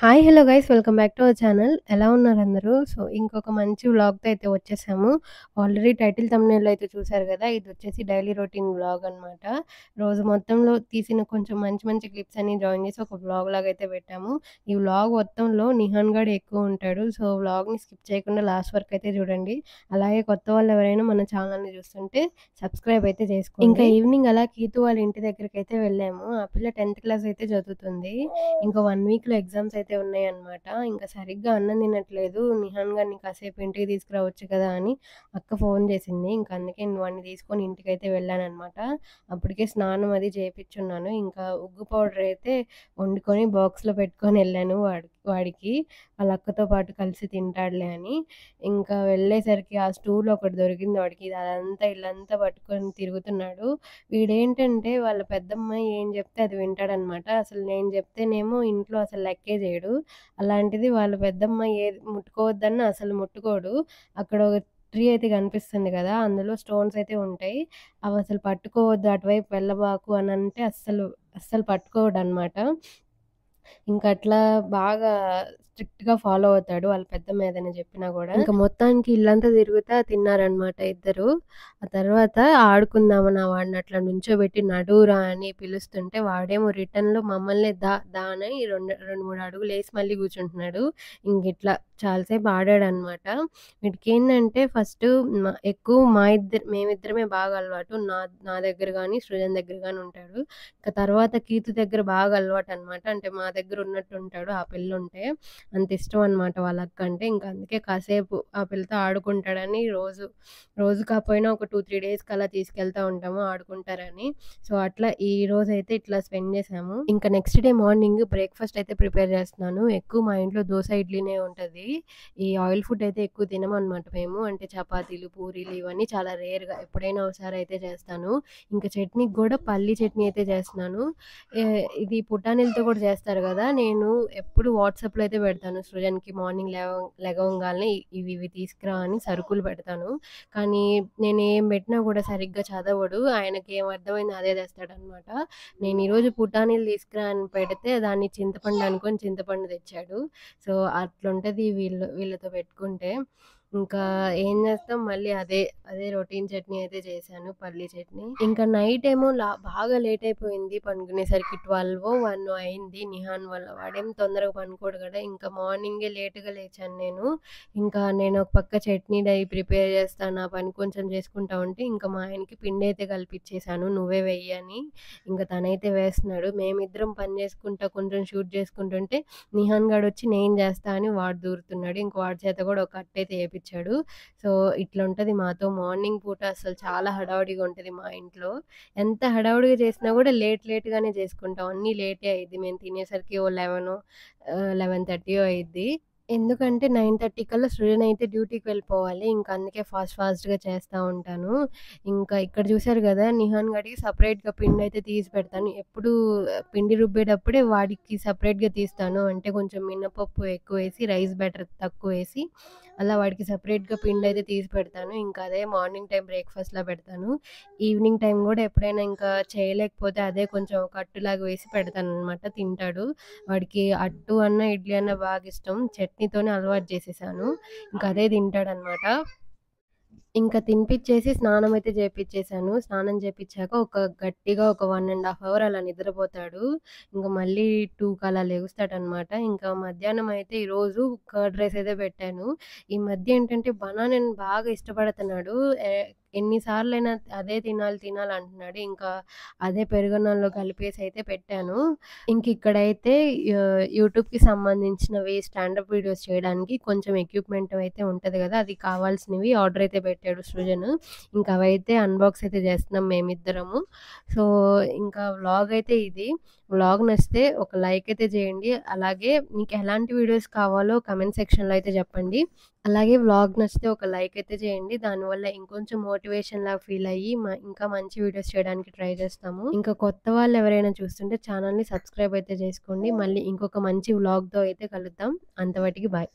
Hi! Hello guys welcome back to our channel. ఎలా ఉన్నారందరూ? ఇంకొక మంచి వ్లాగ్‌తో అయితే వచ్చేసాము. ఆల్రెడీ టైటిల్ థంబ్‌నెయిల్‌లో అయితే చూసారు గదా! ఇదొచ్చేసి డైలీ రొటీన్ వ్లాగ్ అనమాట. రోజు మొత్తంలో తీసిన కొంచెం మంచి మంచి క్లిప్స్ అన్నీ జాయిన్ చేసి ఒక వ్లాగ్ లాగా అయితే పెట్టాము. ఈ వ్లాగ్ మొత్తంలో నిహాన్ గాడు ఎక్కువ ఉంటాడు. వ్లాగ్‌ని స్కిప్ చేయకుండా లాస్ట్ వరకు అయితే చూడండి. అలాగే కొత్త వాళ్ళు ఎవరైనా మన ఛానల్‌ని చూస్తుంటే సబ్స్క్రైబ్ అయితే చేసుకోండి. ఇంకా ఈవినింగ్ అలా కీతు వాళ్ళ ఇంటి దగ్గరికైతే వెళ్ళాము. ఆ పిల్ల 10థ్ క్లాస్ అయితే చదువుతుంది. ఇంకా 1 వీక్‌లో ఎగ్జామ్స్ అయితే ఉన్నాయన్నమాట. ఇంకా సరిగ్గా అన్నం తినట్లేదు. నిహాన్ గాడిని కాసేపు ఇంటికి తీసుకురావచ్చు కదా! అని అక్క ఫోన్ చేసింది. ఇంక అందుకే వాడిని తీసుకొని ఇంటికైతే వెళ్ళానన్నమాట. అప్పటికే స్నానం అది చేపిచ్చున్నాను. ఇంకా ఉగ్గు పౌడర్ అయితే వండుకొని బాక్స్‌లో పెట్టుకొని ఎళ్ళాను వాడికి. వాళ్ళ అక్కతో పాటు కలిసి తింటాడులే అని. ఇంకా వెళ్ళేసరికి ఆ స్టూల్ ఒకటి దొరికింది వాడికి. అదంతా ఇల్లంతా పట్టుకొని తిరుగుతున్నాడు. వీడేంటంటే వాళ్ళ పెద్దమ్మాయి ఏం జెప్తే అది వింటాడనమాట. అసలు నేను జెప్తేనేమో ఇంట్లో అసలు లెక్కే జేయడు. అలాంటిది వాళ్ళ పెద్దమ్మాయి ఏది ముట్టుకోవద్దన్నా అసలు ముట్టుకోడు. అక్కడ ఒక ట్రీ అయితే కనిపిస్తుంది గదా! అందులో స్టోన్స్ అయితే ఉంటాయి. అవసలు పట్టుకోవద్దు, అటువైపు వెళ్ళబాకు అనంటే అస్సలు పట్టుకోడనమాట. ఇంకట్లా బాగా స్ట్రిక్ట్‌గా ఫాలో అవుతాడు. వాళ్ళ పెద్దమ్మ ఏదైనా జెప్పినా గూడా. ఇంక మొత్తానికి ఇల్లంతా తిరుగుతా తిన్నారనమాట ఇద్దరు. ఆ తర్వాత ఆడుకుందామని వాడినట్లా నుంచోబెట్టి నడువురా అని పిలుస్తుంటే వాడేమో రిటర్న్‌లో మమ్మల్నే దా అని 3 అడుగులేసి మళ్ళీ కూర్చుంటున్నాడు. ఇంగిట్లా చాలా సేపు ఆడాడనమాట. వీడికేందంటే ఫస్టు ఎక్కువ మేమిద్దరమే బాగా అలవాటు. నా దగ్గర గాని, సృజన్ దగ్గర గాని ఉంటాడు. ఇక తర్వాత కీర్తి దగ్గర బాగా అలవాటనమాట. అంటే మా దగ్గర ఉన్నట్టుంటాడు ఆ పిల్లుంటే. అంత ఇష్టం అనమాట వాళ్ళ అక్కంటే. ఇంక అందుకే కాసేపు ఆ పిల్లతో ఆడుకుంటాడని రోజు కాపోయినా ఒక 2, 3 డేస్‌కి అలా తీసుకెళ్తా ఉంటాము ఆడుకుంటారని. అట్లా ఈరోజైతే ఇట్లా స్పెండ్ చేశాము. ఇంక నెక్స్ట్ డే మార్నింగ్ బ్రేక్‌ఫాస్ట్ అయితే ప్రిపేర్ చేస్తున్నాను. ఎక్కువ మా ఇంట్లో దోస, ఇడ్లీనే ఉంటది. ఈ ఆయిల్ ఫుడ్ అయితే ఎక్కువ తినమనమాట మేము. అంటే చపాతీలు, పూరీలు ఇవన్నీ చాలా రేర్‌గా ఎప్పుడైనా ఒకసారి అయితే చేస్తాను. ఇంక చట్నీకి గూడా పల్లీ చట్నీ అయితే చేస్తున్నాను. ఇది పుటానీలతో కూడా చేస్తారు గదా! నేను ఎప్పుడు వాట్సాప్‌లో అయితే పెడతాను సృజన్‌కి మార్నింగ్ లెగవంగాల్నే ఇవి తీసుకురా అని సరుకులు పెడతాను. కానీ నేనేం పెట్టినా కూడా సరిగ్గా చదవడు. ఆయనకేం అర్థమైందో అదే తెస్తాడనమాట. నేను ఈరోజు పుటానీలు తీసుకురా అని పెడితే దాన్ని చింతపండు అనుకోని చింతపండు తెచ్చాడు. అట్లుంటది వీళ్ళతో పెట్టుకుంటే. ఇంకా ఏం చేస్తాం మళ్ళీ అదే రొటీన్ చట్నీ అయితే చేశాను. పల్లీ చట్నీ. ఇంకా నైటేమో బాగా లేట్ అయిపోయింది పనుకునేసరికి 12 1 అయింది. నిహాన్ వల్ల. వాడేం తొందరగా పనుకోడు గదా! ఇంకా మార్నింగే లేట్‌గా లేచాను నేను. ఇంకా నేను ఒక పక్క చట్నీలయి ప్రిపేర్ చేస్తా, నా పని కొంచెం చేసుకుంటా ఉంటే, ఇంకా మా ఆయనకి పిండైతే కలిపిచ్చేసాను. నువ్వే వెయ్యి అని. ఇంక తనైతే వేస్తున్నాడు. మేమిద్దరం పని చేసుకుంటా కొంచెం షూట్ చేసుకుంటుంటే, నిహాన్ గాడొచ్చి నేను చేస్తా అని వాడు దూరుతున్నాడు. ఇంక వాడి చేత కూడా ఒక అట్టయితే ఏపిచ్చాడు. సో, ఇట్లుంటది మాతో. మార్నింగ్ పూట అసలు చాలా హడావుడిగా ఉంటది మా ఇంట్లో. ఎంత హడావుడిగా చేసినా గూడా లేట్‌గానే చేసుకుంటాం. అన్నీ లేటే అయ్యిద్ది. మేము తినేసరికి ఓ 11:30 అయ్యిద్ది. ఎందుకంటే 9:30 కల్లా సృజన్ అయితే డ్యూటీకి వెళ్ళిపోవాలి. ఇంక అందుకే ఫాస్ట్‌గా చేస్తా ఉంటాను. ఇంకా ఇక్కడ చూసారు గదా! నిహాన్ గాడికి సెపరేట్‌గా పిండయితే తీసి పెడతాను. ఎప్పుడూ పిండి రుబ్బేటప్పుడే వాడికి సెపరేట్‌గా తీస్తాను. అంటే కొంచెం మినపప్పు ఎక్కువేసి, రైస్ బ్యాటర్ తక్కువేసి, అలా వాడికి సెపరేట్‌గా పిండయితే తీసి పెడతాను. ఇంకా అదే మార్నింగ్ టైమ్ బ్రేక్‌ఫాస్ట్‌లా పెడతాను. ఈవినింగ్ టైమ్ గూడా ఎప్పుడైనా ఇంకా చేయలేకపోతే అదే కొంచెం ఒక అట్టులాగా వేసి పెడతాననమాట. తింటాడు. వాడికి అట్టు అన్నా, ఇడ్లీ అన్నా బాగిష్టం. చట్నీతోనే అలవాటు చేసేసాను. ఇంక అదే తింటాడనమాట. ఇంక తినిపిచ్చేసి స్నానమయితే జేపిచ్చేసాను. స్నానం జేపిచ్చాక గట్టిగా ఒక 1 ½ అవర్ అలా నిద్రపోతాడు. ఇంక మళ్ళీ 2కి అలా లెగుస్తాడనమాట. ఇంకా మధ్యాహ్నం అయితే ఈరోజు కర్డ్ రైస్ అయితే పెట్టాను. ఈ మధ్య ఏంటంటే బనానాని బాగా ఇష్టపడుతున్నాడు. ఎ ఎన్ని సార్లైనా అదే తినాలంటున్నాడు. ఇంకా అదే పెరుగన్నంలో కలిపేసి అయితే పెట్టాను. ఇంకిక్కడైతే యూట్యూబ్‌కి సంబంధించినవి స్టాండప్ వీడియోస్ చేయడానికి కొంచెం ఎక్విప్‌మెంట్ అయితే ఉంటది గదా! అది కావాల్సినవి ఆర్డర్ అయితే పెట్టాడు సృజన్. ఇంక అవైతే అన్బాక్స్ అయితే చేస్తున్నాం మేమిద్దరము. సో, ఇంకా వ్లాగ్ అయితే ఇది. వ్లాగ్ నచ్చితే ఒక లైక్ అయితే చేయండి. అలాగే మీకెలాంటి వీడియోస్ కావాలో కామెంట్ సెక్షన్‌లో అయితే చెప్పండి. అలాగే వ్లాగ్ నచ్చితే ఒక లైక్ అయితే చేయండి. దానివల్ల ఇంకొంచెం మోటివేషన్‌లాగా ఫీల్ అయ్యి ఇంకా మంచి వీడియోస్ చేయడానికి ట్రై చేస్తాము. ఇంకా కొత్త వాళ్ళెవరైనా చూస్తుంటే ఛానెల్‌ని సబ్స్క్రైబ్ అయితే చేసుకోండి. మళ్ళీ ఇంకొక మంచి వ్లాగ్‌తో అయితే కలుద్దాం. అంతవరకి బాయ్.